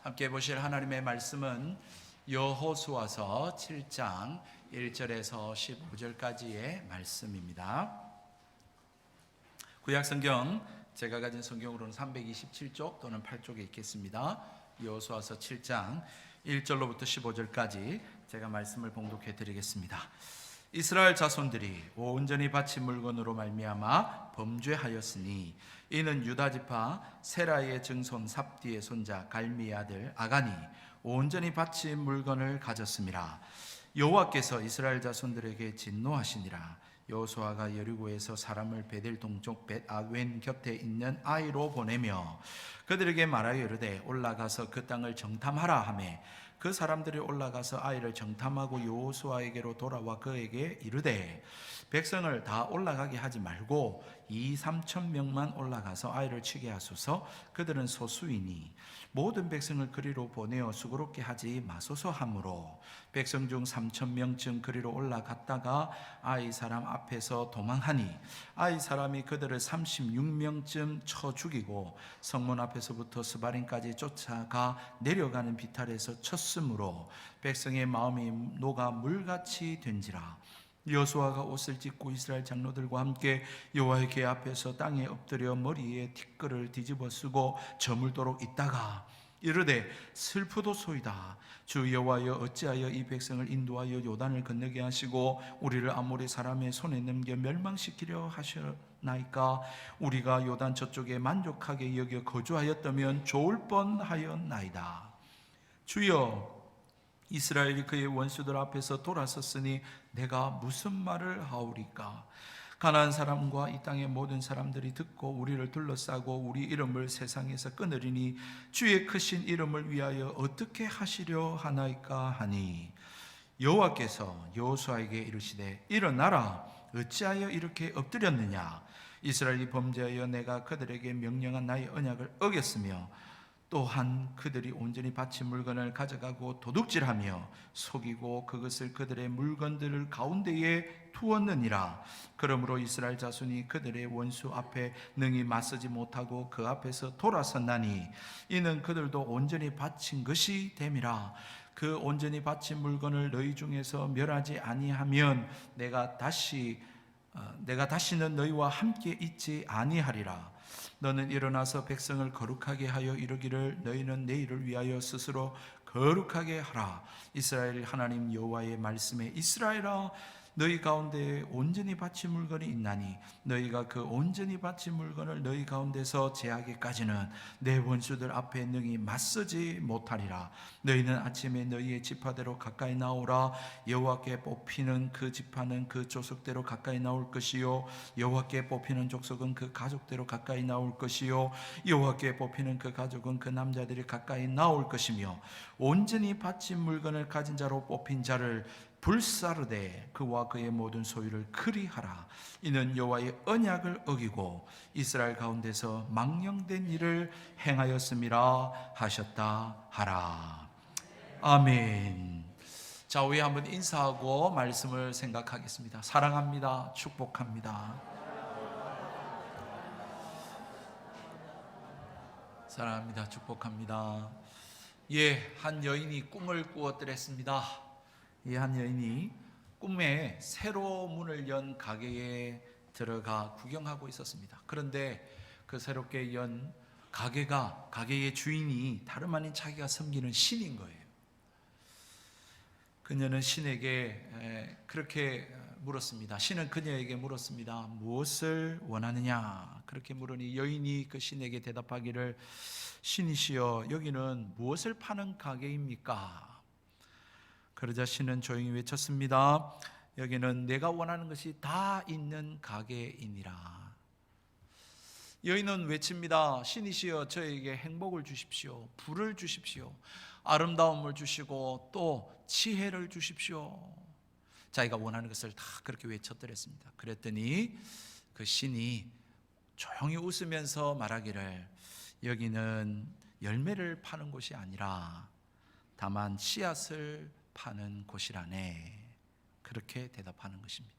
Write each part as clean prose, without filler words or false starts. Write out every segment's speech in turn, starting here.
함께 보실 하나님의 말씀은 여호수아서 7장 1절에서 15절까지의 말씀입니다. 구약성경 제가 가진 성경으로는 327쪽 또는 8쪽에 있겠습니다. 여호수아서 7장 1절로부터 15절까지 제가 말씀을 봉독해 드리겠습니다. 이스라엘 자손들이 온전히 바친 물건으로 말미암아 범죄하였으니 이는 유다 지파 세라의 증손 삽디의 손자 갈미의 아들 아간이 온전히 바친 물건을 가졌음이라. 여호와께서 이스라엘 자손들에게 진노하시니라. 여호수아가 여리고에서 사람을 베델 동쪽 벳아웬 곁에 있는 아이로 보내며 그들에게 말하여 이르되 올라가서 그 땅을 정탐하라 하매 그 사람들이 올라가서 아이를 정탐하고 여호수아에게로 돌아와 그에게 이르되 백성을 다 올라가게 하지 말고 2-3천 명만 올라가서 아이를 치게 하소서. 그들은 소수이니 모든 백성을 그리로 보내어 수고롭게 하지 마소서 하므로 백성 중 3천 명쯤 그리로 올라갔다가 아이 사람 앞에서 도망하니 아이 사람이 그들을 36명쯤 쳐 죽이고 성문 앞에서부터 스바림까지 쫓아가 내려가는 비탈에서 쳤으므로 백성의 마음이 녹아 물같이 된지라. 여호수아가 옷을 찢고 이스라엘 장로들과 함께 여호와의 궤 앞에서 땅에 엎드려 머리에 티끌을 뒤집어 쓰고 저물도록 있다가 이르되 슬프도소이다. 주 여호와여 어찌하여 이 백성을 인도하여 요단을 건너게 하시고 우리를 아모리 사람의 손에 넘겨 멸망시키려 하셨나이까. 우리가 요단 저쪽에 만족하게 여겨 거주하였다면 좋을 뻔하였나이다. 주여, 이스라엘이 그의 원수들 앞에서 돌아섰으니 내가 무슨 말을 하오리까. 가나안 사람과 이 땅의 모든 사람들이 듣고 우리를 둘러싸고 우리 이름을 세상에서 끊으리니 주의 크신 이름을 위하여 어떻게 하시려 하나이까 하니 여호와께서 여호수아에게 이르시되 일어나라. 어찌하여 이렇게 엎드렸느냐. 이스라엘이 범죄하여 내가 그들에게 명령한 나의 언약을 어겼으며 또한 그들이 온전히 바친 물건을 가져가고 도둑질하며 속이고 그것을 그들의 물건들 가운데에 두었느니라. 그러므로 이스라엘 자손이 그들의 원수 앞에 능히 맞서지 못하고 그 앞에서 돌아섰나니 이는 그들도 온전히 바친 것이 됨이라. 그 온전히 바친 물건을 너희 중에서 멸하지 아니하면 내가 다시는 너희와 함께 있지 아니하리라. 너는 일어나서 백성을 거룩하게 하여 이르기를 너희는 내일을 위하여 스스로 거룩하게 하라. 이스라엘 하나님 여호와의 말씀에 이스라엘아 너희 가운데 온전히 바친 물건이 있나니 너희가 그 온전히 바친 물건을 너희 가운데서 제하기까지는 내 원수들 앞에 능히 맞서지 못하리라. 너희는 아침에 너희의 지파대로 가까이 나오라. 여호와께 뽑히는 그 지파는 그 족속대로 가까이 나올 것이요 여호와께 뽑히는 족속은 그 가족대로 가까이 나올 것이요 여호와께 뽑히는 그 가족은 그 남자들이 가까이 나올 것이며 온전히 바친 물건을 가진 자로 뽑힌 자를 불사르되 그와 그의 모든 소유를 그리하라. 이는 여호와의 언약을 어기고 이스라엘 가운데서 망령된 일을 행하였음이라 하셨다 하라. 아멘. 자, 우리 한번 인사하고 말씀을 생각하겠습니다. 사랑합니다. 축복합니다. 사랑합니다. 축복합니다. 한 여인이 꿈을 꾸었더랬습니다. 이 한 여인이 꿈에 새로 문을 연 가게에 들어가 구경하고 있었습니다. 그런데 그 새롭게 연 가게의 주인이 다름 아닌 자기가 섬기는 신인 거예요. 그녀는 신에게 그렇게 물었습니다. 신은 그녀에게 물었습니다. 무엇을 원하느냐? 그렇게 물으니 여인이 그 신에게 대답하기를 신이시여 여기는 무엇을 파는 가게입니까? 그러자 신은 조용히 외쳤습니다. 여기는 내가 원하는 것이 다 있는 가게이니라. 여인은 외칩니다. 신이시여 저에게 행복을 주십시오. 부를 주십시오. 아름다움을 주시고 또 지혜를 주십시오. 자기가 원하는 것을 다 그렇게 외쳤더랬습니다. 그랬더니 그 신이 조용히 웃으면서 말하기를 여기는 열매를 파는 곳이 아니라 다만 씨앗을 파는 곳이라네. 그렇게 대답하는 것입니다.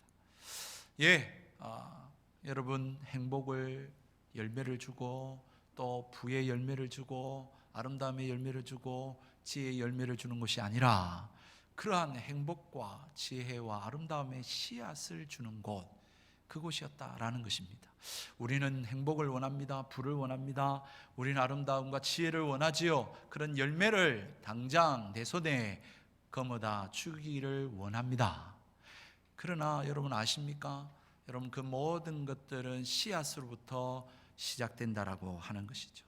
여러분 행복을 열매를 주고 또 부의 열매를 주고 아름다움의 열매를 주고 지혜의 열매를 주는 것이 아니라 그러한 행복과 지혜와 아름다움의 씨앗을 주는 곳, 그곳이었다라는 것입니다. 우리는 행복을 원합니다. 부를 원합니다. 우리는 아름다움과 지혜를 원하지요. 그런 열매를 당장 내 손에 거머다 주기를 원합니다. 그러나 여러분 아십니까? 여러분, 그 모든 것들은 씨앗으로부터 시작된다라고 하는 것이죠.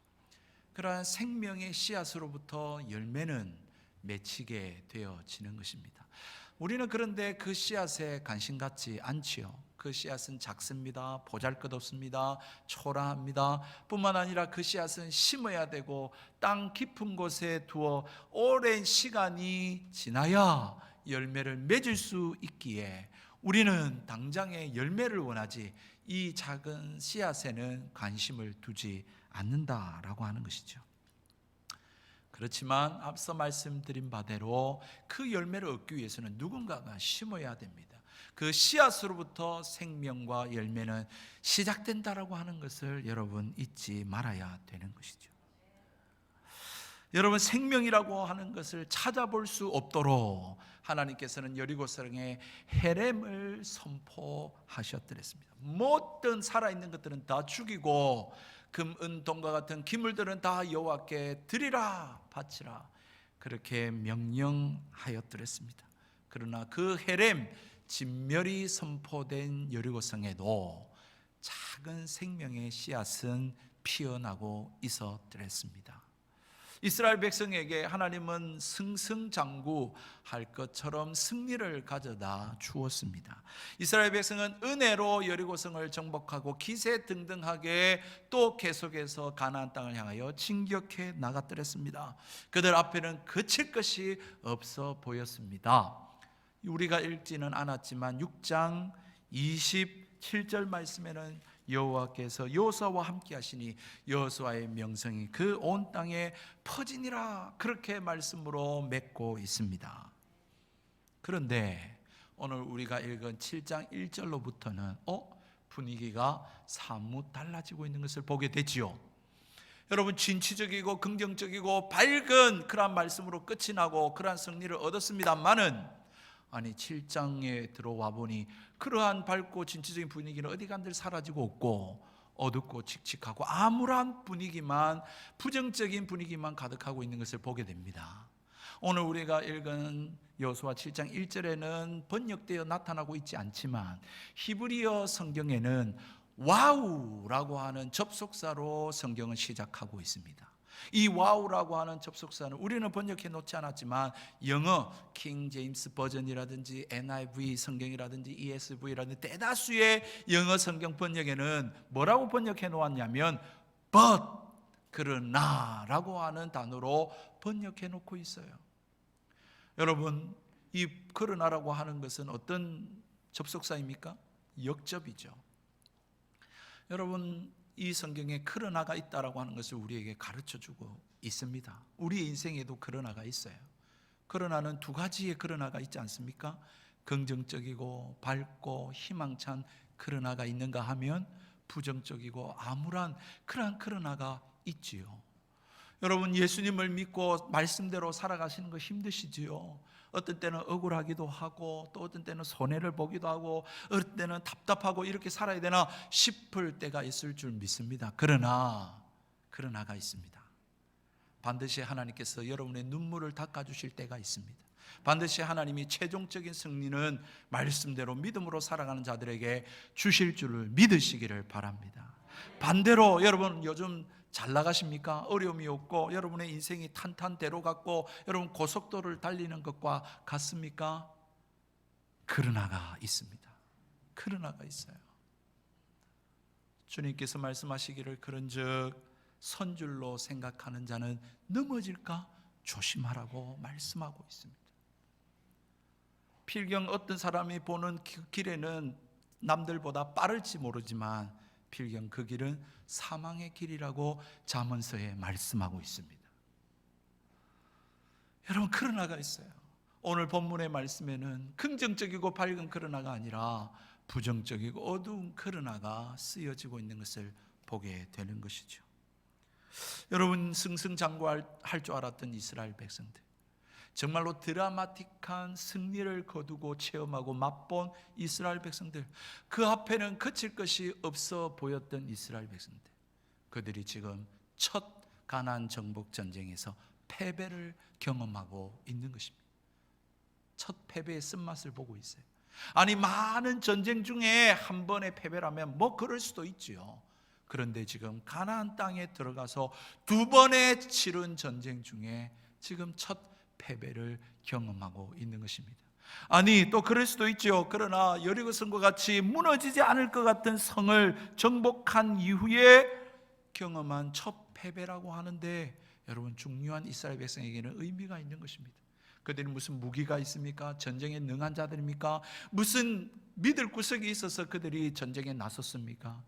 그러한 생명의 씨앗으로부터 열매는 맺히게 되어지는 것입니다. 우리는 그런데 그 씨앗에 관심 갖지 않지요. 그 씨앗은 작습니다. 보잘것없습니다. 초라합니다. 뿐만 아니라 그 씨앗은 심어야 되고 땅 깊은 곳에 두어 오랜 시간이 지나야 열매를 맺을 수 있기에 우리는 당장의 열매를 원하지 이 작은 씨앗에는 관심을 두지 않는다라고 하는 것이죠. 그렇지만 앞서 말씀드린 바대로 그 열매를 얻기 위해서는 누군가가 심어야 됩니다. 그 씨앗으로부터 생명과 열매는 시작된다라고 하는 것을 여러분 잊지 말아야 되는 것이죠. 여러분, 생명이라고 하는 것을 찾아볼 수 없도록 하나님께서는 여리고성에 헤렘을 선포하셨더랬습니다. 모든 살아있는 것들은 다 죽이고 금, 은, 동과 같은 기물들은 다 여호와께 드리라, 바치라, 그렇게 명령하였더랬습니다. 그러나 그 헤렘, 진멸이 선포된 여리고성에도 작은 생명의 씨앗은 피어나고 있었더랬습니다. 이스라엘 백성에게 하나님은 승승장구할 것처럼 승리를 가져다 주었습니다. 이스라엘 백성은 은혜로 여리고성을 정복하고 기세등등하게 또 계속해서 가나안 땅을 향하여 진격해 나갔더랬습니다. 그들 앞에는 그칠 것이 없어 보였습니다. 우리가 읽지는 않았지만 6장 27절 말씀에는 여호와께서 여호수아와 함께 하시니 여호수아의 명성이 그 온 땅에 퍼지니라, 그렇게 말씀으로 맺고 있습니다. 그런데 오늘 우리가 읽은 7장 1절로부터는 분위기가 사뭇 달라지고 있는 것을 보게 되지요. 여러분, 진취적이고 긍정적이고 밝은 그러한 말씀으로 끝이 나고 그러한 승리를 얻었습니다만은, 아니 7장에 들어와 보니 그러한 밝고 진취적인 분위기는 어디간들 사라지고 없고 어둡고 칙칙하고 암울한 분위기만, 부정적인 분위기만 가득하고 있는 것을 보게 됩니다. 오늘 우리가 읽은 여호수아 7장 1절에는 번역되어 나타나고 있지 않지만 히브리어 성경에는 와우라고 하는 접속사로 성경은 시작하고 있습니다. 이 와우라고 하는 접속사는 우리는 번역해 놓지 않았지만 영어 킹 제임스 버전이라든지 NIV 성경이라든지 ESV라든지 대다수의 영어 성경 번역에는 뭐라고 번역해 놓았냐면 but, 그러나 라고 하는 단어로 번역해 놓고 있어요. 여러분, 이 그러나라고 하는 것은 어떤 접속사입니까? 역접이죠. 여러분, 이 성경에 그러나가 있다라고 하는 것을 우리에게 가르쳐주고 있습니다. 우리의 인생에도 그러나가 있어요. 그러나는 두 가지의 그러나가 있지 않습니까? 긍정적이고 밝고 희망찬 그러나가 있는가 하면 부정적이고 암울한 그러한 그러나가 있지요. 여러분, 예수님을 믿고 말씀대로 살아가시는 거 힘드시지요. 어떤 때는 억울하기도 하고 또 어떤 때는 손해를 보기도 하고 어떤 때는 답답하고 이렇게 살아야 되나 싶을 때가 있을 줄 믿습니다. 그러나가 있습니다. 반드시 하나님께서 여러분의 눈물을 닦아주실 때가 있습니다. 반드시 하나님이 최종적인 승리는 말씀대로 믿음으로 살아가는 자들에게 주실 줄을 믿으시기를 바랍니다. 반대로 여러분 요즘 잘 나가십니까? 어려움이 없고 여러분의 인생이 탄탄대로 같고 여러분 고속도로를 달리는 것과 같습니까? 그러나가 있습니다. 그러나가 있어요. 주님께서 말씀하시기를 그런즉 선줄로 생각하는 자는 넘어질까 조심하라고 말씀하고 있습니다. 필경 어떤 사람이 보는 길에는 남들보다 빠를지 모르지만 필경 그 길은 사망의 길이라고 잠언서에 말씀하고 있습니다. 여러분, 그러나가 있어요. 오늘 본문의 말씀에는 긍정적이고 밝은 그러나가 아니라 부정적이고 어두운 그러나가 쓰여지고 있는 것을 보게 되는 것이죠. 여러분, 승승장구할 줄 알았던 이스라엘 백성들, 정말로 드라마틱한 승리를 거두고 체험하고 맛본 이스라엘 백성들, 그 앞에는 그칠 것이 없어 보였던 이스라엘 백성들, 그들이 지금 첫 가나안 정복 전쟁에서 패배를 경험하고 있는 것입니다. 첫 패배의 쓴맛을 보고 있어요. 아니, 많은 전쟁 중에 한 번의 패배라면 뭐 그럴 수도 있지요. 그런데 지금 가나안 땅에 들어가서 두 번의 치른 전쟁 중에 지금 첫 패배를 경험하고 있는 것입니다. 아니, 또 그럴 수도 있죠. 그러나 여리고 성과 같이 무너지지 않을 것 같은 성을 정복한 이후에 경험한 첫 패배라고 하는데, 여러분, 중요한 이스라엘 백성에게는 의미가 있는 것입니다. 그들이 무슨 무기가 있습니까? 전쟁에 능한 자들입니까? 무슨 믿을 구석이 있어서 그들이 전쟁에 나섰습니까?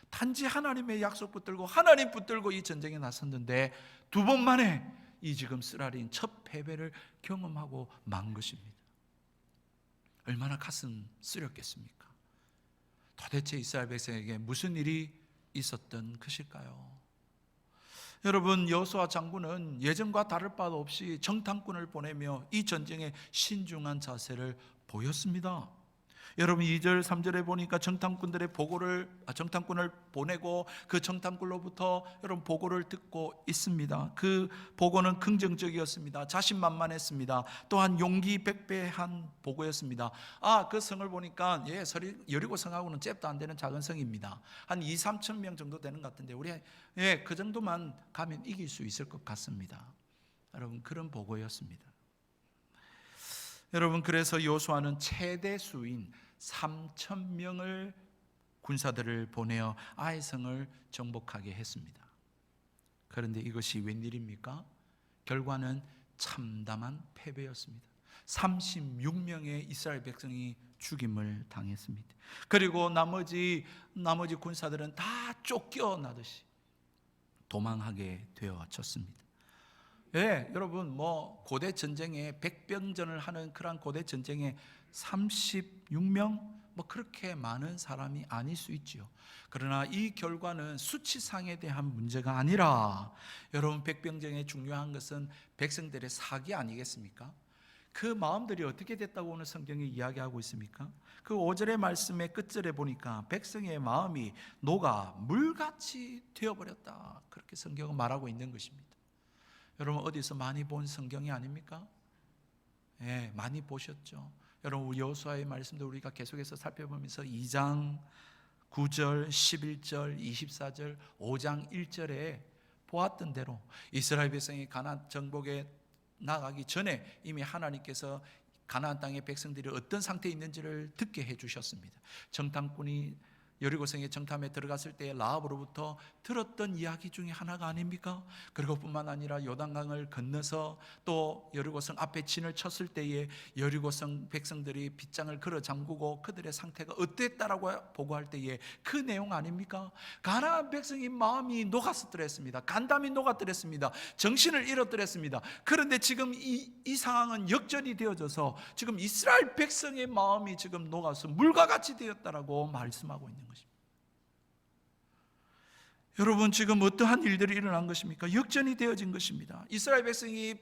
단지 하나님의 약속 붙들고 하나님 붙들고 이 전쟁에 나섰는데 두 번 만에 이 지금 쓰라린 첫 패배를 경험하고 만 것입니다. 얼마나 가슴 쓰렸겠습니까? 도대체 이스라엘 백성에게 무슨 일이 있었던 것일까요? 여러분, 여호수아 장군은 예전과 다를 바 없이 정탐꾼을 보내며 이 전쟁에 신중한 자세를 보였습니다. 여러분, 2절 3절에 보니까 정탐꾼을 보내고 그 정탐꾼로부터 여러분 보고를 듣고 있습니다. 그 보고는 긍정적이었습니다. 자신만만했습니다. 또한 용기 백배한 보고였습니다. 그 성을 보니까 여리고 성하고는 잽도 안 되는 작은 성입니다. 한 2-3천 명 정도 되는 것 같은데 우리 그 정도만 가면 이길 수 있을 것 같습니다. 여러분, 그런 보고였습니다. 여러분, 그래서 여호수아는 최대 수인 3,000명을 군사들을 보내어 아이 성을 정복하게 했습니다. 그런데 이것이 웬일입니까? 결과는 참담한 패배였습니다. 36명의 이스라엘 백성이 죽임을 당했습니다. 그리고 나머지 군사들은 다 쫓겨나듯이 도망하게 되어졌습니다. 여러분, 고대 전쟁에 백병전을 하는 그런 고대 전쟁에 36명 그렇게 많은 사람이 아닐 수 있지요. 그러나 이 결과는 수치상에 대한 문제가 아니라, 여러분, 백병전의 중요한 것은 백성들의 사기 아니겠습니까? 그 마음들이 어떻게 됐다고 오늘 성경이 이야기하고 있습니까? 그 5절의 말씀의 끝절에 보니까 백성의 마음이 녹아 물같이 되어버렸다, 그렇게 성경은 말하고 있는 것입니다. 여러분, 어디서 많이 본 성경이 아닙니까? 많이 보셨죠? 여러분, 우리 여호수아의 말씀도 우리가 계속해서 살펴보면서 2장 9절, 11절, 24절, 5장 1절에 보았던 대로 이스라엘 백성이 가나안 정복에 나가기 전에 이미 하나님께서 가나안 땅의 백성들이 어떤 상태에 있는지를 듣게 해주셨습니다. 정탐꾼이 여리고성의 정탐에 들어갔을 때 라합으로부터 들었던 이야기 중에 하나가 아닙니까? 그리고 뿐만 아니라 요단강을 건너서 또 여리고성 앞에 진을 쳤을 때에 여리고성 백성들이 빗장을 걸어 잠그고 그들의 상태가 어땠다라고 보고할 때에 그 내용 아닙니까? 가나안 백성이 마음이 녹았더랬습니다. 간담이 녹았더랬습니다. 정신을 잃었더랬습니다. 그런데 지금 이 상황은 역전이 되어져서 지금 이스라엘 백성의 마음이 지금 녹아서 물과 같이 되었다라고 말씀하고 있는 것입니다. 여러분, 지금 어떠한 일들이 일어난 것입니까? 역전이 되어진 것입니다. 이스라엘 백성이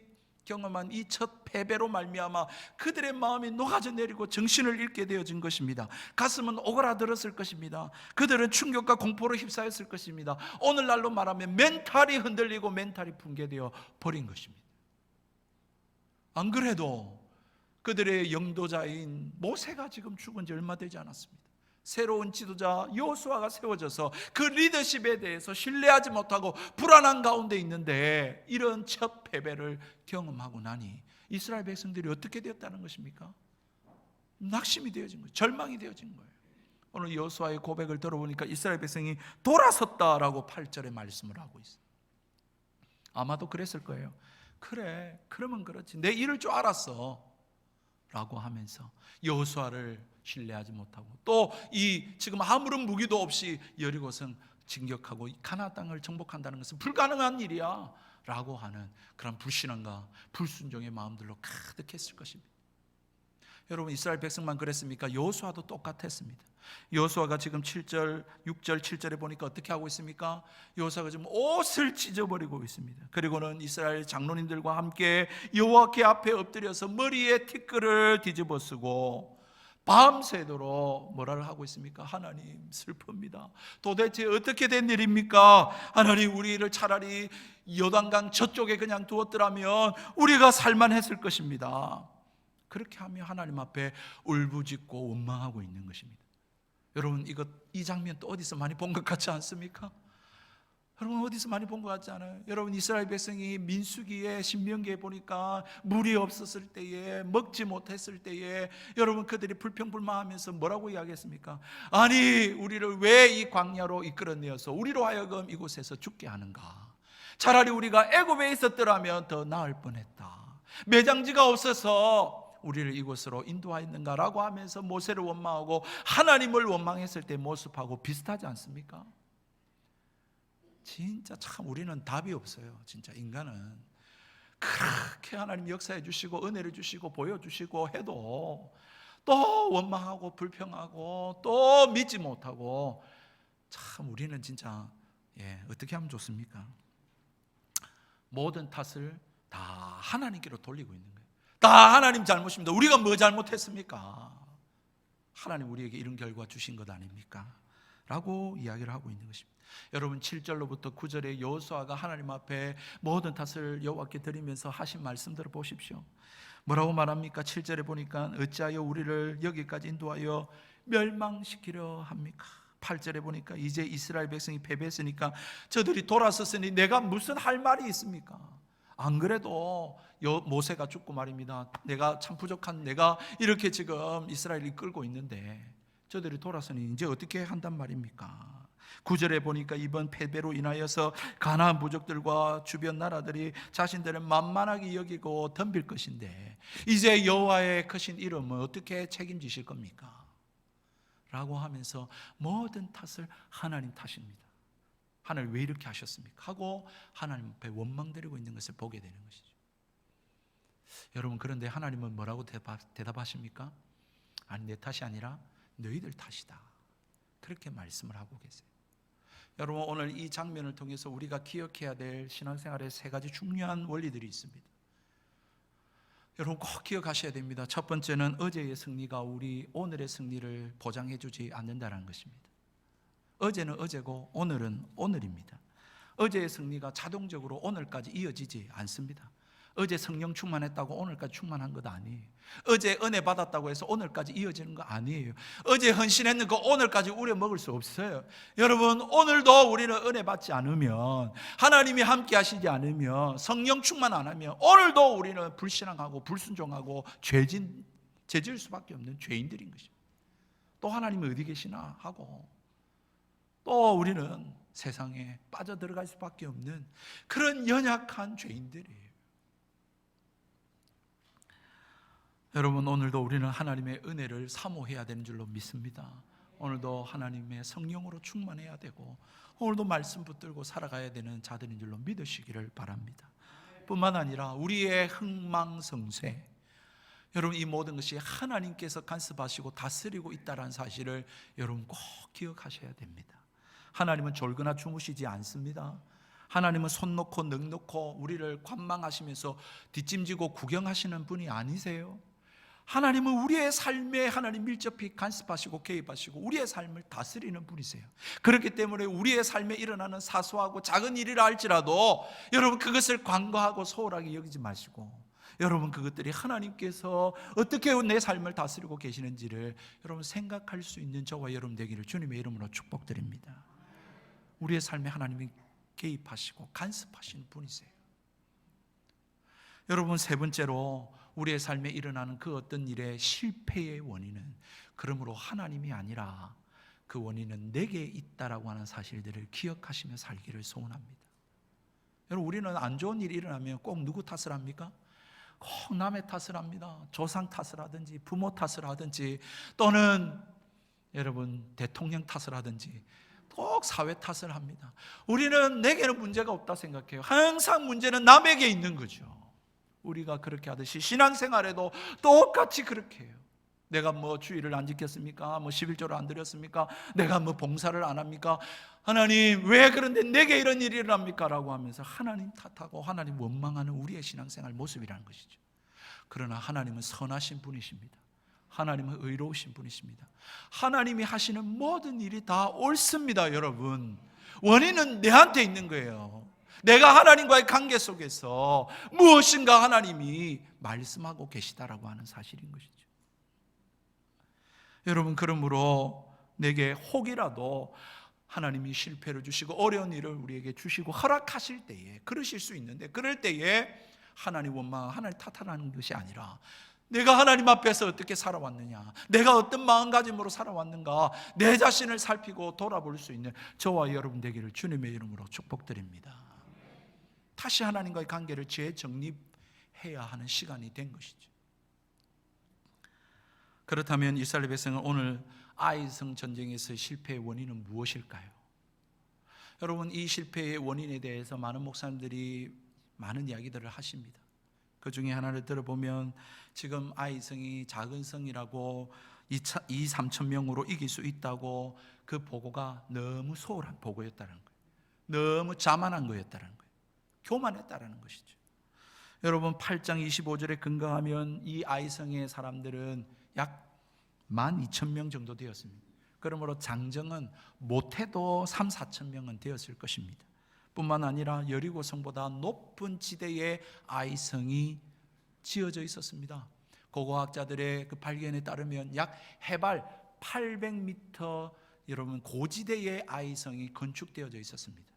경험한 이 첫 패배로 말미암아 그들의 마음이 녹아져 내리고 정신을 잃게 되어진 것입니다. 가슴은 오그라들었을 것입니다. 그들은 충격과 공포로 휩싸였을 것입니다. 오늘날로 말하면 멘탈이 흔들리고 멘탈이 붕괴되어 버린 것입니다. 안 그래도 그들의 영도자인 모세가 지금 죽은 지 얼마 되지 않았습니다. 새로운 지도자 여호수아가 세워져서 그 리더십에 대해서 신뢰하지 못하고 불안한 가운데 있는데, 이런 첫 패배를 경험하고 나니 이스라엘 백성들이 어떻게 되었다는 것입니까? 낙심이 되어진 거예요. 절망이 되어진 거예요. 오늘 여호수아의 고백을 들어보니까 이스라엘 백성이 돌아섰다라고 8절에 말씀을 하고 있어요. 아마도 그랬을 거예요. 그래, 그러면 그렇지, 내 이럴 줄 알았어 라고 하면서 여호수아를 신뢰하지 못하고 또 이 지금 아무런 무기도 없이 여리고성 진격하고 가나안 땅을 정복한다는 것은 불가능한 일이야 라고 하는 그런 불신앙과 불순종의 마음들로 가득했을 것입니다. 여러분 이스라엘 백성만 그랬습니까? 여호수아도 똑같았습니다. 여호수아가 지금 7절, 6절, 7절에 보니까 어떻게 하고 있습니까? 여호수아가 지금 옷을 찢어버리고 있습니다. 그리고는 이스라엘 장로님들과 함께 여호와께 앞에 엎드려서 머리에 티끌을 뒤집어 쓰고 밤새도록 뭐라를 하고 있습니까? 하나님 슬픕니다. 도대체 어떻게 된 일입니까? 하나님 우리를 차라리 요단강 저쪽에 그냥 두었더라면 우리가 살만했을 것입니다. 그렇게 하며 하나님 앞에 울부짖고 원망하고 있는 것입니다. 여러분 이 장면 또 어디서 많이 본 것 같지 않습니까? 여러분 어디서 많이 본 것 같지 않아요? 여러분 이스라엘 백성이 민수기에 신명기에 보니까 물이 없었을 때에 먹지 못했을 때에 여러분 그들이 불평불만하면서 뭐라고 이야기했습니까? 아니 우리를 왜 이 광야로 이끌어내어서 우리로 하여금 이곳에서 죽게 하는가? 차라리 우리가 애굽에 있었더라면 더 나을 뻔했다. 매장지가 없어서 우리를 이곳으로 인도하였는가라고 하면서 모세를 원망하고 하나님을 원망했을 때 모습하고 비슷하지 않습니까? 진짜 참 우리는 답이 없어요. 진짜 인간은 그렇게 하나님 역사해 주시고 은혜를 주시고 보여주시고 해도 또 원망하고 불평하고 또 믿지 못하고 참 우리는 진짜 어떻게 하면 좋습니까? 모든 탓을 다 하나님께로 돌리고 있는 거예요. 다 하나님 잘못입니다. 우리가 뭐 잘못했습니까? 하나님 우리에게 이런 결과 주신 것 아닙니까? 라고 이야기를 하고 있는 것입니다. 여러분 7절로부터 9절에 여호수아가 하나님 앞에 모든 탓을 여호와께 드리면서 하신 말씀들을 보십시오. 뭐라고 말합니까? 7절에 보니까 어찌하여 우리를 여기까지 인도하여 멸망시키려 합니까? 8절에 보니까 이제 이스라엘 백성이 패배했으니까 저들이 돌아섰으니 내가 무슨 할 말이 있습니까? 안 그래도 모세가 죽고 말입니다. 내가 참 부족한 내가 이렇게 지금 이스라엘을 끌고 있는데 저들이 돌아서니 이제 어떻게 한단 말입니까? 9절에 보니까 이번 패배로 인하여서 가나안 부족들과 주변 나라들이 자신들을 만만하게 여기고 덤빌 것인데 이제 여호와의 크신 이름은 어떻게 책임지실 겁니까? 라고 하면서 모든 탓을 하나님 탓입니다. 하나님 왜 이렇게 하셨습니까? 하고 하나님 앞에 원망드리고 있는 것을 보게 되는 것이죠. 여러분 그런데 하나님은 뭐라고 대답하십니까? 아니 내 탓이 아니라 너희들 탓이다. 그렇게 말씀을 하고 계세요. 여러분 오늘 이 장면을 통해서 우리가 기억해야 될 신앙생활의 세 가지 중요한 원리들이 있습니다. 여러분 꼭 기억하셔야 됩니다. 첫 번째는 어제의 승리가 우리 오늘의 승리를 보장해 주지 않는다는 것입니다. 어제는 어제고 오늘은 오늘입니다. 어제의 승리가 자동적으로 오늘까지 이어지지 않습니다. 어제 성령 충만했다고 오늘까지 충만한 것 아니에요. 어제 은혜 받았다고 해서 오늘까지 이어지는 거 아니에요. 어제 헌신했는 거 오늘까지 우려 먹을 수 없어요. 여러분 오늘도 우리는 은혜 받지 않으면 하나님이 함께 하시지 않으면 성령 충만 안 하면 오늘도 우리는 불신앙하고 불순종하고 죄질 수밖에 없는 죄인들인 것입니다. 또 하나님이 어디 계시나 하고 또 우리는 세상에 빠져들어갈 수밖에 없는 그런 연약한 죄인들이에요. 여러분 오늘도 우리는 하나님의 은혜를 사모해야 되는 줄로 믿습니다. 오늘도 하나님의 성령으로 충만해야 되고 오늘도 말씀 붙들고 살아가야 되는 자들인 줄로 믿으시기를 바랍니다. 뿐만 아니라 우리의 흥망성쇠 여러분 이 모든 것이 하나님께서 간섭하시고 다스리고 있다는 사실을 여러분 꼭 기억하셔야 됩니다. 하나님은 졸거나 주무시지 않습니다. 하나님은 손 놓고 능 놓고 우리를 관망하시면서 뒷짐지고 구경하시는 분이 아니세요. 하나님은 우리의 삶에 하나님 밀접히 간섭하시고 개입하시고 우리의 삶을 다스리는 분이세요. 그렇기 때문에 우리의 삶에 일어나는 사소하고 작은 일이라 할지라도 여러분 그것을 관과하고 소홀하게 여기지 마시고 여러분 그것들이 하나님께서 어떻게 내 삶을 다스리고 계시는지를 여러분 생각할 수 있는 저와 여러분 되기를 주님의 이름으로 축복드립니다. 우리의 삶에 하나님이 개입하시고 간섭하시는 분이세요. 여러분 세 번째로 우리의 삶에 일어나는 그 어떤 일의 실패의 원인은 그러므로 하나님이 아니라 그 원인은 내게 있다라고 하는 사실들을 기억하시며 살기를 소원합니다. 여러분 우리는 안 좋은 일이 일어나면 꼭 누구 탓을 합니까? 꼭 남의 탓을 합니다. 조상 탓을 하든지 부모 탓을 하든지 또는 여러분 대통령 탓을 하든지 꼭 사회 탓을 합니다. 우리는 내게는 문제가 없다 생각해요. 항상 문제는 남에게 있는 거죠. 우리가 그렇게 하듯이 신앙생활에도 똑같이 그렇게 해요. 내가 뭐 주일을 안 지켰습니까? 뭐 11조를 안 드렸습니까? 내가 뭐 봉사를 안 합니까? 하나님 왜 그런데 내게 이런 일이 일어납니까? 라고 하면서 하나님 탓하고 하나님 원망하는 우리의 신앙생활 모습이라는 것이죠. 그러나 하나님은 선하신 분이십니다. 하나님은 의로우신 분이십니다. 하나님이 하시는 모든 일이 다 옳습니다. 여러분, 원인은 내한테 있는 거예요. 내가 하나님과의 관계 속에서 무엇인가 하나님이 말씀하고 계시다라고 하는 사실인 것이죠. 여러분, 그러므로 내게 혹이라도 하나님이 실패를 주시고 어려운 일을 우리에게 주시고 허락하실 때에 그러실 수 있는데, 그럴 때에 하나님 원망, 하나님 탓하는 것이 아니라 내가 하나님 앞에서 어떻게 살아왔느냐, 내가 어떤 마음가짐으로 살아왔는가, 내 자신을 살피고 돌아볼 수 있는 저와 여러분 되기를 주님의 이름으로 축복드립니다. 다시 하나님과의 관계를 재정립해야 하는 시간이 된 것이죠. 그렇다면 이스라엘 백성은 오늘 아이성 전쟁에서의 실패의 원인은 무엇일까요? 여러분, 이 실패의 원인에 대해서 많은 목사님들이 많은 이야기들을 하십니다. 그 중에 하나를 들어보면 지금 아이성이 작은 성이라고 2-3천 명으로 이길 수 있다고, 그 보고가 너무 소홀한 보고였다는 거예요. 너무 자만한 거였다는 거예요. 교만했다는 것이죠. 여러분, 8장 25절에 근거하면 이 아이성의 사람들은 약 12,000명 정도 되었습니다. 그러므로 장정은 못해도 3-4천 명은 되었을 것입니다. 뿐만 아니라 여리고 성보다 높은 지대에 아이성이 지어져 있었습니다. 고고학자들의 그 발견에 따르면 약 해발 800m 여러분 고지대에 아이성이 건축되어져 있었습니다.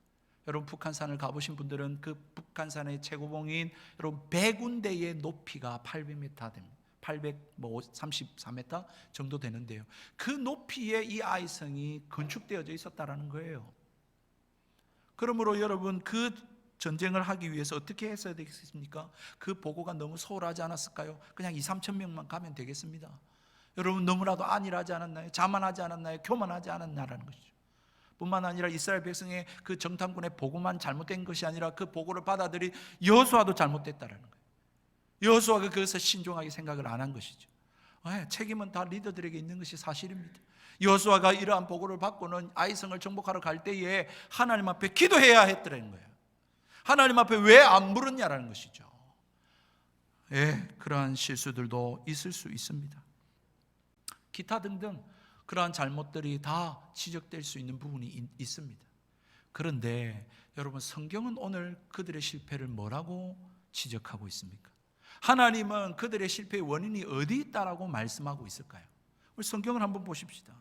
여러분, 북한산을 가보신 분들은 그 북한산의 최고봉인 여러분 백운대의 높이가 800m 됩니다. 834m 정도 되는데요, 그 높이에 이 아이성이 건축되어져 있었다는 거예요. 그러므로 여러분, 그 전쟁을 하기 위해서 어떻게 했어야 되겠습니까? 그 보고가 너무 소홀하지 않았을까요? 그냥 2-3천 명만 가면 되겠습니다. 여러분, 너무나도 안일하지 않았나요? 자만하지 않았나요? 교만하지 않았나라는 것이죠. 뿐만 아니라 이스라엘 백성의 그 정탐군의 보고만 잘못된 것이 아니라 그 보고를 받아들인 여호수아도 잘못됐다는 거예요. 여호수아가 그것을 신중하게 생각을 안 한 것이죠. 책임은 다 리더들에게 있는 것이 사실입니다. 여호수아가 이러한 보고를 받고는 아이성을 정복하러 갈 때에 하나님 앞에 기도해야 했더라는 거예요. 하나님 앞에 왜 안 물었냐라는 것이죠. 그러한 실수들도 있을 수 있습니다. 기타 등등 그러한 잘못들이 다 지적될 수 있는 부분이 있습니다. 그런데 여러분, 성경은 오늘 그들의 실패를 뭐라고 지적하고 있습니까? 하나님은 그들의 실패의 원인이 어디 있다라고 말씀하고 있을까요? 우리 성경을 한번 보십시다.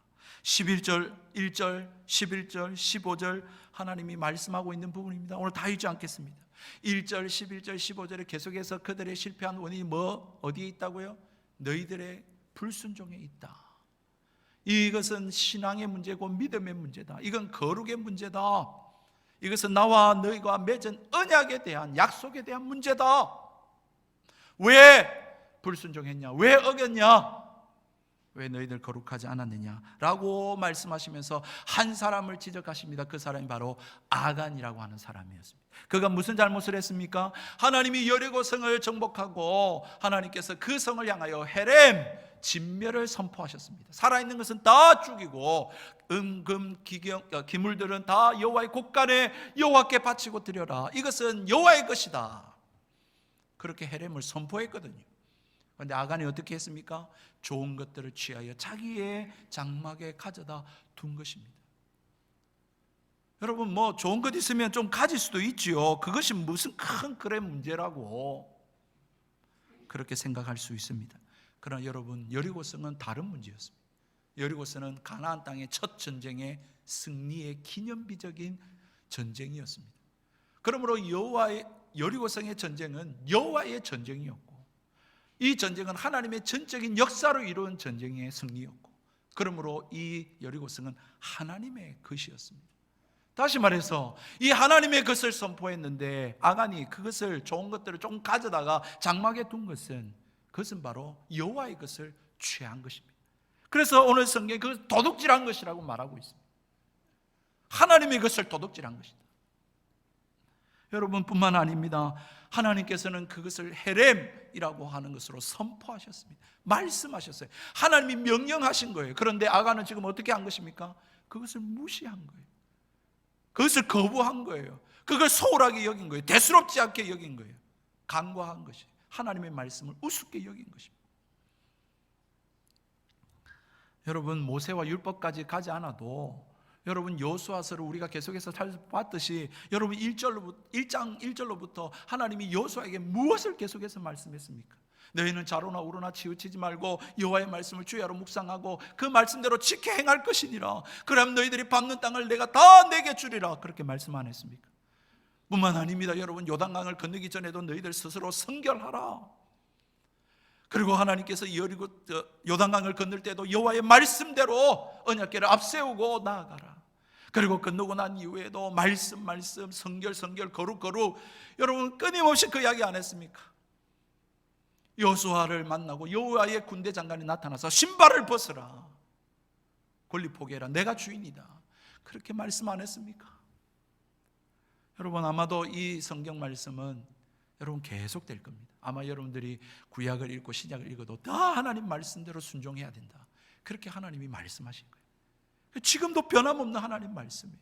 11절, 1절, 11절, 15절 하나님이 말씀하고 있는 부분입니다. 오늘 다 읽지 않겠습니다. 1절, 11절, 15절에 계속해서 그들의 실패한 원인이 어디에 있다고요? 너희들의 불순종에 있다. 이것은 신앙의 문제고 믿음의 문제다. 이건 거룩의 문제다. 이것은 나와 너희가 맺은 언약에 대한, 약속에 대한 문제다. 왜 불순종했냐? 왜 어겼냐? 왜 너희들 거룩하지 않았느냐라고 말씀하시면서 한 사람을 지적하십니다. 그 사람이 바로 아간이라고 하는 사람이었습니다. 그가 무슨 잘못을 했습니까? 하나님이 여리고성을 정복하고 하나님께서 그 성을 향하여 헤렘, 진멸을 선포하셨습니다. 살아있는 것은 다 죽이고 은금 기물들은 다 여호와의 곳간에 여호와께 바치고 드려라. 이것은 여호와의 것이다. 그렇게 헤렘을 선포했거든요. 그런데 아간이 어떻게 했습니까? 좋은 것들을 취하여 자기의 장막에 가져다 둔 것입니다. 여러분, 뭐 좋은 것 있으면 좀 가질 수도 있지요. 그것이 무슨 큰 그래 문제라고 그렇게 생각할 수 있습니다. 그러나 여러분, 여리고성은 다른 문제였습니다. 여리고성은 가나안 땅의 첫 전쟁의 승리의 기념비적인 전쟁이었습니다. 그러므로 여리고성의 전쟁은 여호와의 전쟁이었고, 이 전쟁은 하나님의 전적인 역사로 이루어진 전쟁의 승리였고, 그러므로 이 여리고성은 하나님의 것이었습니다. 다시 말해서 이 하나님의 것을 선포했는데 아간이 그것을, 좋은 것들을 좀 가져다가 장막에 둔 그것은 바로 여호와의 것을 취한 것입니다. 그래서 오늘 성경이 그것을 도둑질한 것이라고 말하고 있습니다. 하나님의 것을 도둑질한 것이다. 여러분뿐만 아닙니다. 하나님께서는 그것을 헤렘이라고 하는 것으로 선포하셨습니다. 말씀하셨어요. 하나님이 명령하신 거예요. 그런데 아간은 지금 어떻게 한 것입니까? 그것을 무시한 거예요. 그것을 거부한 거예요. 그걸 소홀하게 여긴 거예요. 대수롭지 않게 여긴 거예요. 간과한 것이 하나님의 말씀을 우습게 여긴 것입니다. 여러분, 모세와 율법까지 가지 않아도 여러분 여호수아서를 우리가 계속해서 봤듯이 여러분 1장 1절로부터 하나님이 여호수아에게 무엇을 계속해서 말씀했습니까? 너희는 좌로나 우로나 치우치지 말고 여호와의 말씀을 주야로 묵상하고 그 말씀대로 지켜 행할 것이니라. 그럼 너희들이 밟는 땅을 내가 다 내게 주리라. 그렇게 말씀 안 했습니까? 뿐만 아닙니다. 여러분, 요단강을 건너기 전에도 너희들 스스로 성결하라. 그리고 하나님께서 요단강을 건널 때도 여호와의 말씀대로 언약궤를 앞세우고 나아가라. 그리고 건너고 난 이후에도 말씀 성결 거룩 여러분 끊임없이 그 이야기 안 했습니까? 여호수아를 만나고 여호와의 군대 장관이 나타나서 신발을 벗으라, 권리 포기해라, 내가 주인이다, 그렇게 말씀 안 했습니까? 여러분, 아마도 이 성경 말씀은 여러분 계속될 겁니다. 아마 여러분들이 구약을 읽고 신약을 읽어도 다 하나님 말씀대로 순종해야 된다, 그렇게 하나님이 말씀하신 거예요. 지금도 변함없는 하나님 말씀이에요.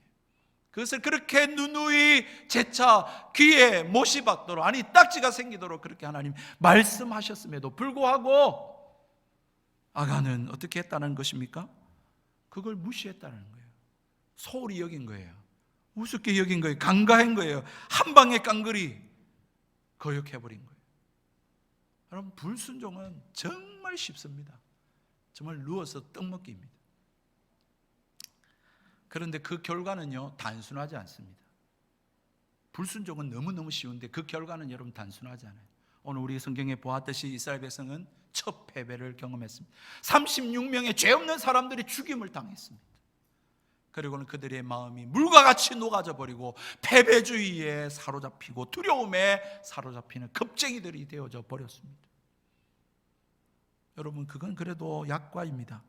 그것을 그렇게 누누이 재차 귀에 못이 박도록, 아니 딱지가 생기도록 그렇게 하나님 말씀하셨음에도 불구하고 아간은 어떻게 했다는 것입니까? 그걸 무시했다는 거예요. 소홀히 여긴 거예요. 우습게 여긴 거예요. 간과한 거예요. 한 방에 깡그리 거역해버린 거예요. 여러분, 불순종은 정말 쉽습니다. 정말 누워서 떡 먹기입니다. 그런데 그 결과는요, 단순하지 않습니다. 불순종은 너무너무 쉬운데 그 결과는 여러분 단순하지 않아요. 오늘 우리 성경에 보았듯이 이스라엘 백성은 첫 패배를 경험했습니다. 36명의 죄 없는 사람들이 죽임을 당했습니다. 그리고는 그들의 마음이 물과 같이 녹아져 버리고 패배주의에 사로잡히고 두려움에 사로잡히는 겁쟁이들이 되어져 버렸습니다. 여러분, 그건 그래도 약과입니다.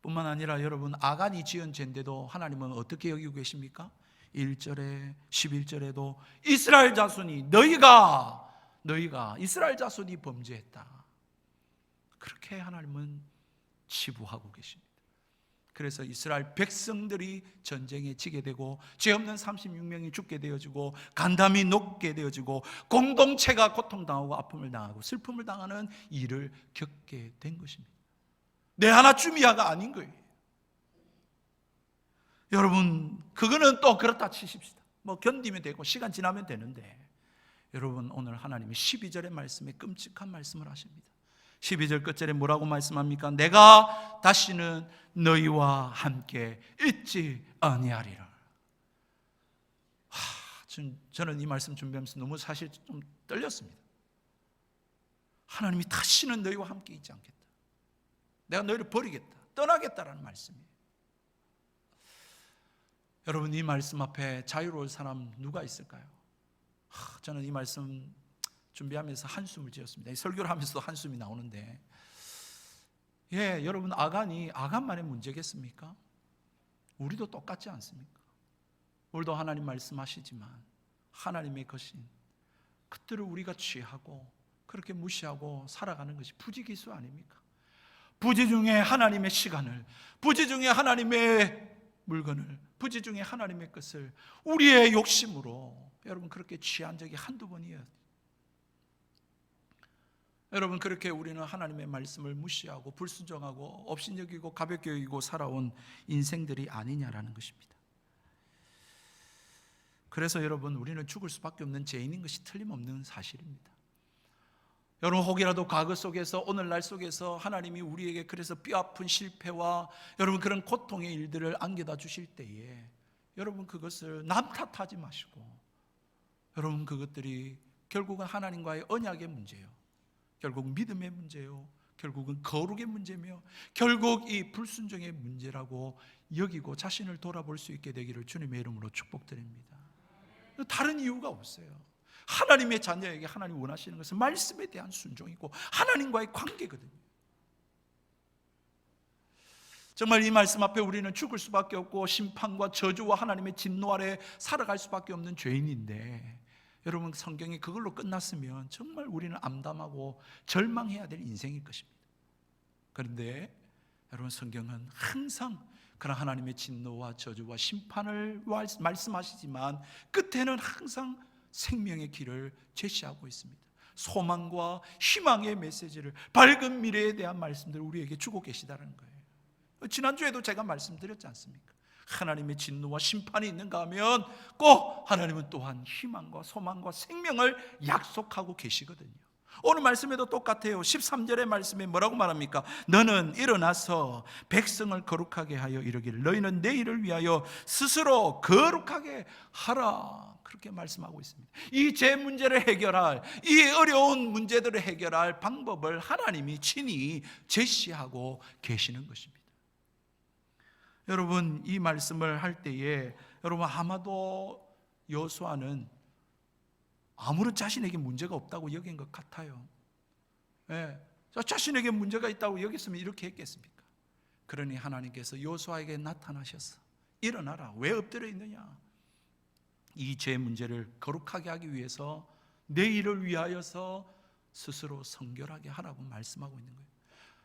뿐만 아니라 여러분, 아간이 지은 죄인데도 하나님은 어떻게 여기고 계십니까? 1절에 11절에도 이스라엘 자손이 너희가 이스라엘 자손이 범죄했다, 그렇게 하나님은 치부하고 계십니다. 그래서 이스라엘 백성들이 전쟁에 지게 되고 죄 없는 36명이 죽게 되어지고 간담이 녹게 되어지고 공동체가 고통당하고 아픔을 당하고 슬픔을 당하는 일을 겪게 된 것입니다. 내 하나쯤이야가 아닌 거예요. 여러분, 그거는 또 그렇다 치십시다. 뭐 견디면 되고 시간 지나면 되는데, 여러분, 오늘 하나님이 12절의 말씀에 끔찍한 말씀을 하십니다. 12절 끝절에 뭐라고 말씀합니까? 내가 다시는 너희와 함께 있지 아니하리라. 저는 이 말씀 준비하면서 너무 사실 좀 떨렸습니다. 하나님이 다시는 너희와 함께 있지 않겠다, 내가 너희를 버리겠다, 떠나겠다라는 말씀이에요. 여러분, 이 말씀 앞에 자유로울 사람 누가 있을까요? 저는 이 말씀 준비하면서 한숨을 지었습니다. 설교를 하면서도 한숨이 나오는데, 여러분, 아간만의 문제겠습니까? 우리도 똑같지 않습니까? 우리도 하나님 말씀하시지만 하나님의 것인 그들을 우리가 취하고 그렇게 무시하고 살아가는 것이 부지기수 아닙니까? 부지 중에 하나님의 시간을, 부지 중에 하나님의 물건을, 부지 중에 하나님의 것을 우리의 욕심으로 여러분 그렇게 취한 적이 한두 번이에요. 여러분, 그렇게 우리는 하나님의 말씀을 무시하고 불순종하고 업신여기고 가볍게 여기고 살아온 인생들이 아니냐라는 것입니다. 그래서 여러분, 우리는 죽을 수밖에 없는 죄인인 것이 틀림없는 사실입니다. 여러분, 혹이라도 과거 속에서, 오늘날 속에서 하나님이 우리에게 그래서 뼈아픈 실패와 여러분 그런 고통의 일들을 안겨다 주실 때에 여러분 그것을 남 탓하지 마시고, 여러분 그것들이 결국은 하나님과의 언약의 문제예요. 결국 믿음의 문제요, 결국은 거룩의 문제며 결국 이 불순종의 문제라고 여기고 자신을 돌아볼 수 있게 되기를 주님의 이름으로 축복드립니다. 다른 이유가 없어요. 하나님의 자녀에게 하나님 원하시는 것은 말씀에 대한 순종이고 하나님과의 관계거든요. 정말 이 말씀 앞에 우리는 죽을 수밖에 없고 심판과 저주와 하나님의 진노 아래 살아갈 수밖에 없는 죄인인데, 여러분, 성경이 그걸로 끝났으면 정말 우리는 암담하고 절망해야 될 인생일 것입니다. 그런데 여러분, 성경은 항상 그런 하나님의 진노와 저주와 심판을 말씀하시지만 끝에는 항상 생명의 길을 제시하고 있습니다. 소망과 희망의 메시지를, 밝은 미래에 대한 말씀들을 우리에게 주고 계시다는 거예요. 지난주에도 제가 말씀드렸지 않습니까? 하나님의 진노와 심판이 있는가 하면 꼭 하나님은 또한 희망과 소망과 생명을 약속하고 계시거든요. 오늘 말씀에도 똑같아요. 13절의 말씀에 뭐라고 말합니까? 너는 일어나서 백성을 거룩하게 하여 이르기를 너희는 내일을 위하여 스스로 거룩하게 하라, 그렇게 말씀하고 있습니다. 이 제 문제를 해결할, 이 어려운 문제들을 해결할 방법을 하나님이 친히 제시하고 계시는 것입니다. 여러분, 이 말씀을 할 때에 여러분, 아마도 여호수아는 아무런 자신에게 문제가 없다고 여긴 것 같아요. 자신에게 문제가 있다고 여겼으면 이렇게 했겠습니까? 그러니 하나님께서 여호수아에게 나타나셔서 일어나라, 왜 엎드려 있느냐, 이 죄 문제를 거룩하게 하기 위해서 내 일을 위하여서 스스로 성결하게 하라고 말씀하고 있는 거예요.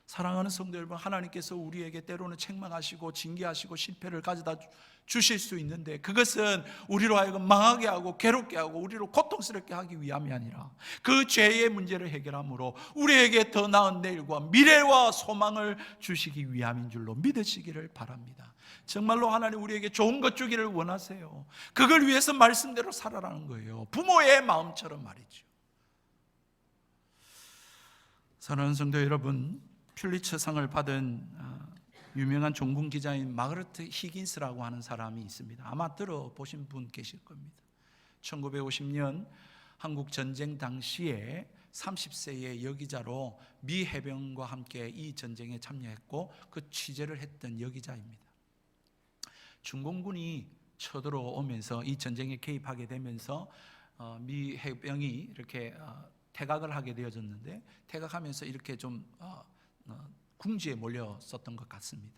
사랑하는 성도 여러분, 하나님께서 우리에게 때로는 책망하시고 징계하시고 실패를 가져다 주실 수 있는데 그것은 우리로 하여금 망하게 하고 괴롭게 하고 우리로 고통스럽게 하기 위함이 아니라 그 죄의 문제를 해결함으로 우리에게 더 나은 내일과 미래와 소망을 주시기 위함인 줄로 믿으시기를 바랍니다. 정말로 하나님 우리에게 좋은 것 주기를 원하세요. 그걸 위해서 말씀대로 살아라는 거예요. 부모의 마음처럼 말이죠. 사랑하는 성도 여러분, 퓰리처상을 받은 유명한 종군 기자인 마그레트 히긴스라고 하는 사람이 있습니다. 아마 들어보신 분 계실 겁니다. 1950년 한국 전쟁 당시에 30세의 여기자로 미 해병과 함께 이 전쟁에 참여했고 그 취재를 했던 여기자입니다. 중공군이 쳐들어오면서 이 전쟁에 개입하게 되면서 미 해병이 이렇게 퇴각을 하게 되어졌는데, 퇴각하면서 이렇게 좀 궁지에 몰렸었던 것 같습니다.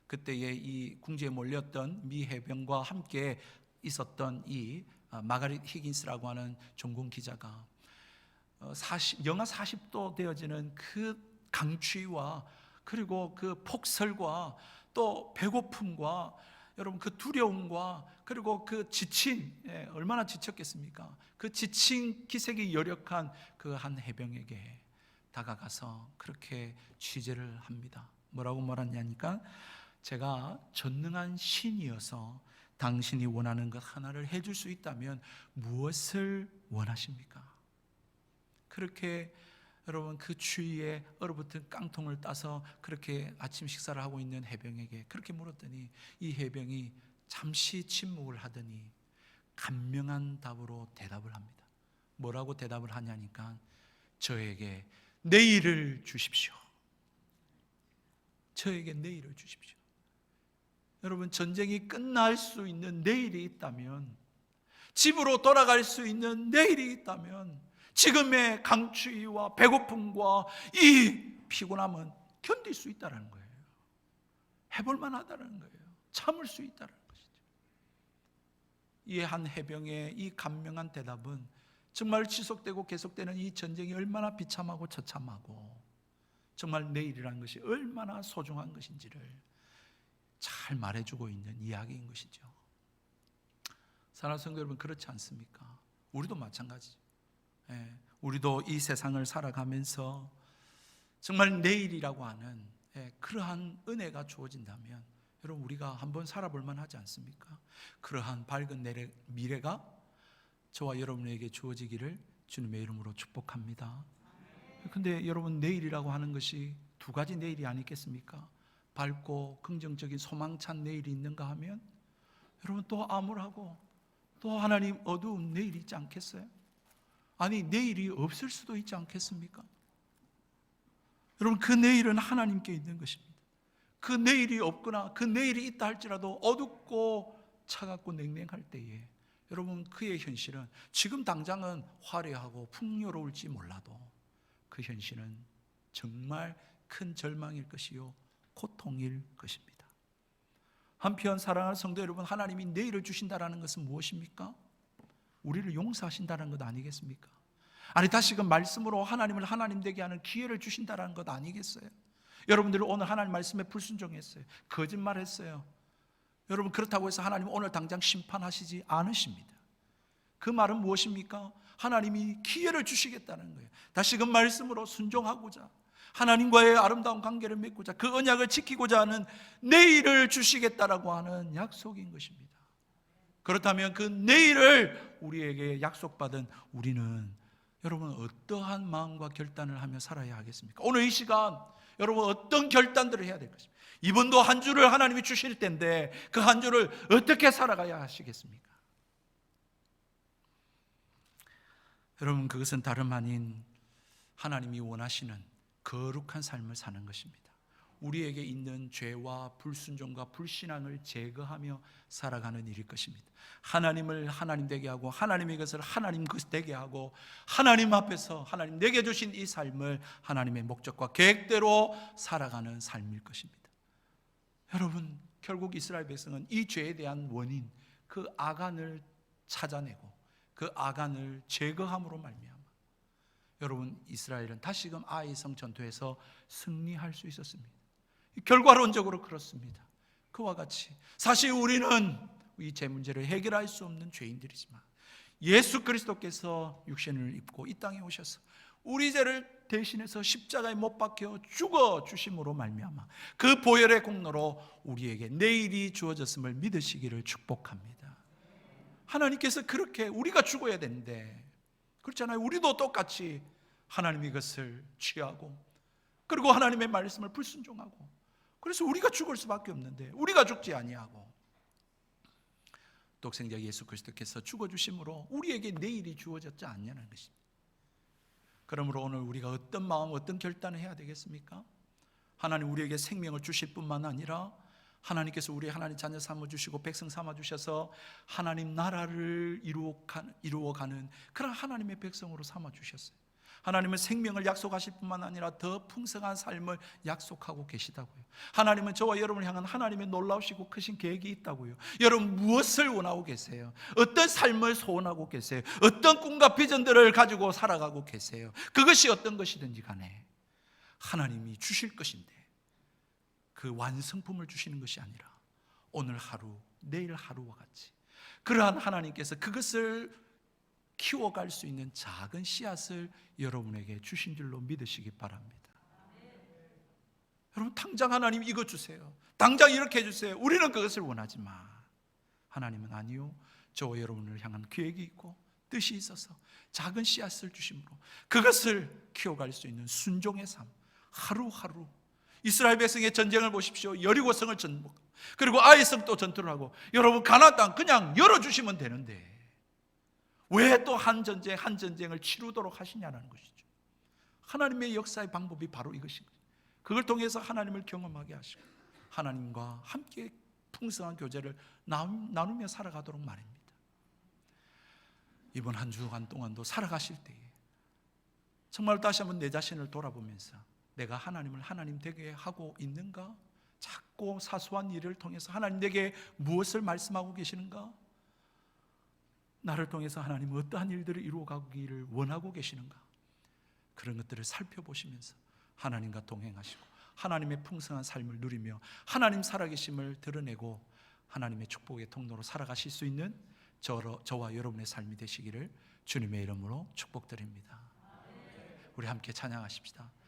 그때에 이 궁지에 몰렸던 미 해병과 함께 있었던 이 마가렛 히긴스라고 하는 종군 기자가 영하 40도 되어지는 그 강추위와 그리고 그 폭설과 또 배고픔과 여러분 그 두려움과 그리고 그 지친, 얼마나 지쳤겠습니까? 그 지친 기색이 여력한 그 한 해병에게 다가가서 그렇게 취재를 합니다. 뭐라고 말하냐니까, 제가 전능한 신이어서 당신이 원하는 것 하나를 해줄 수 있다면 무엇을 원하십니까? 그렇게 여러분 그 추위에 얼어붙은 깡통을 따서 그렇게 아침 식사를 하고 있는 해병에게 그렇게 물었더니 이 해병이 잠시 침묵을 하더니 간명한 답으로 대답을 합니다. 뭐라고 대답을 하냐니까, 저에게 내일을 주십시오. 저에게 내일을 주십시오. 여러분, 전쟁이 끝날 수 있는 내일이 있다면, 집으로 돌아갈 수 있는 내일이 있다면 지금의 강추위와 배고픔과 이 피곤함은 견딜 수 있다는 거예요. 해볼 만하다는 거예요. 참을 수 있다는 것이죠. 이 한 해병의 이 간명한 대답은 정말 지속되고 계속되는 이 전쟁이 얼마나 비참하고 처참하고 정말 내일이라는 것이 얼마나 소중한 것인지를 잘 말해주고 있는 이야기인 것이죠. 사랑하는 성도 여러분, 그렇지 않습니까? 우리도 마찬가지죠. 우리도 이 세상을 살아가면서 정말 내일이라고 하는 그러한 은혜가 주어진다면 여러분, 우리가 한번 살아볼 만하지 않습니까? 그러한 밝은 미래가 저와 여러분에게 주어지기를 주님의 이름으로 축복합니다. 근데 여러분, 내일이라고 하는 것이 두 가지 내일이 아니겠습니까? 밝고 긍정적인 소망찬 내일이 있는가 하면 여러분 또 암울하고 또 하나님 어두운 내일이 있지 않겠어요? 아니, 내일이 없을 수도 있지 않겠습니까? 여러분, 그 내일은 하나님께 있는 것입니다. 그 내일이 없거나 그 내일이 있다 할지라도 어둡고 차갑고 냉랭할 때에 여러분, 그의 현실은 지금 당장은 화려하고 풍요로울지 몰라도 그 현실은 정말 큰 절망일 것이요 고통일 것입니다. 한편 사랑하는 성도 여러분, 하나님이 내일을 주신다는 것은 무엇입니까? 우리를 용서하신다는 것 아니겠습니까? 아니, 다시금 말씀으로 하나님을 하나님 되게 하는 기회를 주신다는 것 아니겠어요? 여러분들이 오늘 하나님 말씀에 불순종했어요. 거짓말했어요. 여러분, 그렇다고 해서 하나님 오늘 당장 심판하시지 않으십니다. 그 말은 무엇입니까? 하나님이 기회를 주시겠다는 거예요. 다시금 말씀으로 순종하고자, 하나님과의 아름다운 관계를 맺고자, 그 언약을 지키고자 하는 내일을 주시겠다라고 하는 약속인 것입니다. 그렇다면 그 내일을 우리에게 약속받은 우리는 여러분 어떠한 마음과 결단을 하며 살아야 하겠습니까? 오늘 이 시간 여러분 어떤 결단들을 해야 될 것입니까? 이번도 한 주를 하나님이 주실 텐데 그 한 주를 어떻게 살아가야 하시겠습니까? 여러분, 그것은 다름 아닌 하나님이 원하시는 거룩한 삶을 사는 것입니다. 우리에게 있는 죄와 불순종과 불신앙을 제거하며 살아가는 일일 것입니다. 하나님을 하나님 되게 하고 하나님의 것을 하나님 것 되게 하고 하나님 앞에서 하나님 내게 주신 이 삶을 하나님의 목적과 계획대로 살아가는 삶일 것입니다. 여러분, 결국 이스라엘 백성은 이 죄에 대한 원인, 그 아간을 찾아내고 그 아간을 제거함으로 말미암아 여러분, 이스라엘은 다시금 아이성 전투에서 승리할 수 있었습니다. 결과론적으로 그렇습니다. 그와 같이 사실 우리는 이 죄 문제를 해결할 수 없는 죄인들이지만 예수 그리스도께서 육신을 입고 이 땅에 오셔서 우리 죄를 대신해서 십자가에 못 박혀 죽어 주심으로 말미암아 그 보혈의 공로로 우리에게 내일이 주어졌음을 믿으시기를 축복합니다. 하나님께서 그렇게 우리가 죽어야 되는데 그렇잖아요. 우리도 똑같이 하나님의 것을 취하고 그리고 하나님의 말씀을 불순종하고 그래서 우리가 죽을 수밖에 없는데 우리가 죽지 아니하고 독생자 예수 그리스도께서 죽어주심으로 우리에게 내일이 주어졌지 않냐는 것입니다. 그러므로 오늘 우리가 어떤 마음, 어떤 결단을 해야 되겠습니까? 하나님 우리에게 생명을 주실 뿐만 아니라 하나님께서 우리 하나님 자녀 삼아주시고 백성 삼아주셔서 하나님 나라를 이루어가는 그런 하나님의 백성으로 삼아주셨어요. 하나님은 생명을 약속하실 뿐만 아니라 더 풍성한 삶을 약속하고 계시다고요. 하나님은 저와 여러분을 향한 하나님의 놀라우시고 크신 계획이 있다고요. 여러분 무엇을 원하고 계세요? 어떤 삶을 소원하고 계세요? 어떤 꿈과 비전들을 가지고 살아가고 계세요? 그것이 어떤 것이든지 간에 하나님이 주실 것인데 그 완성품을 주시는 것이 아니라 오늘 하루, 내일 하루와 같이 그러한 하나님께서 그것을 키워갈 수 있는 작은 씨앗을 여러분에게 주신 줄로 믿으시기 바랍니다. 여러분 당장 하나님 이거 주세요, 당장 이렇게 해주세요, 우리는 그것을 원하지만 하나님은 아니요, 저와 여러분을 향한 계획이 있고 뜻이 있어서 작은 씨앗을 주심으로 그것을 키워갈 수 있는 순종의 삶, 하루하루 이스라엘 백성의 전쟁을 보십시오. 여리고성을 전복하고 그리고 아이성 또 전투를 하고 여러분 가나안 땅 그냥 열어주시면 되는데 왜 또 한 전쟁을 치르도록 하시냐는 것이죠. 하나님의 역사의 방법이 바로 이것인 거죠. 그걸 통해서 하나님을 경험하게 하시고 하나님과 함께 풍성한 교제를 나누며 살아가도록 말입니다. 이번 한 주간 동안도 살아가실 때에 정말 다시 한번 내 자신을 돌아보면서 내가 하나님을 하나님 되게 하고 있는가? 작고 사소한 일을 통해서 하나님 내게 무엇을 말씀하고 계시는가? 나를 통해서 하나님은 어떠한 일들을 이루어가기를 원하고 계시는가? 그런 것들을 살펴보시면서 하나님과 동행하시고 하나님의 풍성한 삶을 누리며 하나님 살아계심을 드러내고 하나님의 축복의 통로로 살아가실 수 있는 저와 여러분의 삶이 되시기를 주님의 이름으로 축복드립니다. 우리 함께 찬양하십시다.